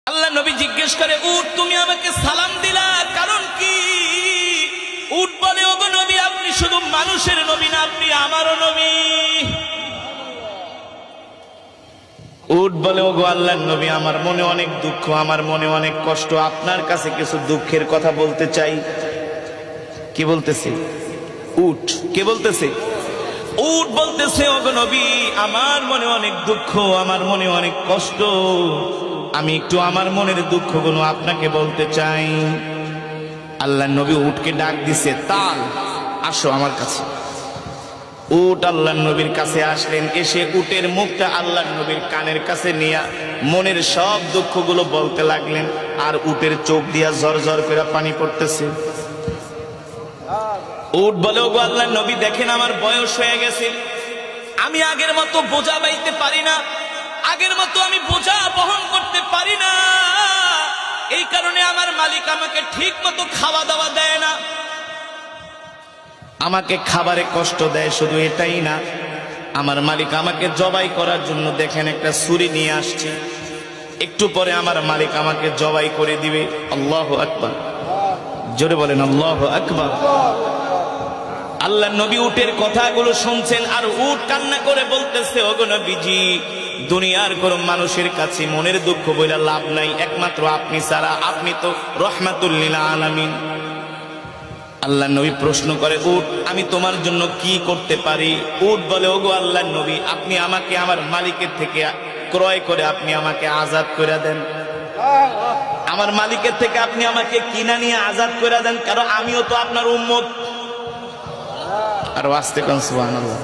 আল্লাহ নবী জিজ্ঞেস করে, উট তুমি আমাকে সালাম দিলা কারণ কি? উট বলে, ওগো নবী, আপনি শুধু মানুষের নবী না, আপনি আমারও নবী। উট বলে, ওগো আল্লাহর নবী, আমার মনে অনেক দুঃখ, আমার মনে অনেক কষ্ট, আপনার কাছে কিছু দুঃখের কথা বলতে চাই। কি বলতেছে উট? কে বলতেছে? উট বলতেছে, ওগো নবী, আমার মনে অনেক দুঃখ, আমার মনে অনেক কষ্ট, আমি একটু আমার মনের দুঃখগুলো আপনাকে বলতে চাই। আল্লাহর নবী উটকে ডাক দিছে, তাল, আসো আমার কাছে। উট আল্লাহর নবীর কাছে আসলেন, এসে উটের মুখটা আল্লাহর নবীর কানের কাছে নিয়ে মনের সব দুঃখগুলো বলতে লাগলেন। আর উটের চোখ দিয়া ঝরঝর করে পানি পড়তেছে। উট বলে, ওগো আল্লাহর নবী, দেখেন আমার বয়স হয়ে গেছে, আমি আগের মতো বোঝা বাইতে পারি না, আগের মতো আমি বোঝা বহন করতে পারি না, এই কারণে আমার মালিক আমাকে ঠিক মতো খাওয়া দাওয়া দেয় না, আমাকে খাবারে কষ্ট দেয়। শুধু এটাই না, আমার মালিক আমাকে জবাই করার জন্য দেখেন একটা ছুরি নিয়ে আসছে, একটু পরে আমার মালিক আমাকে জবাই করে দিবে। আল্লাহু আকবার, জোরে বলেন আল্লাহু আকবার। আল্লাহর নবী উটের কথাগুলো শুনছেন, আর উট কান্না করে বলতেছে, ওগো নবীজি, দুনিয়ার কোন মানুষের কাছে মনের দুঃখ বইলা লাভ নাই, একমাত্র আপনি ছাড়া, আপনি তো রহমাতুল লিল আলামিন। আল্লাহর নবী প্রশ্ন করে, উট, আমি তোমার জন্য কি করতে পারি? উট বলে, ওগো আল্লাহর নবী, আপনি আমাকে আমার মালিকের থেকে ক্রয় করে আপনি আমাকে আজাদ করে দেন, আমার মালিকের থেকে আপনি আমাকে কিনা নিয়ে আজাদ করে দেন, কারণ আমিও তো আপনার উম্মত। আর আস্তে কোন সুবহানাল্লাহ।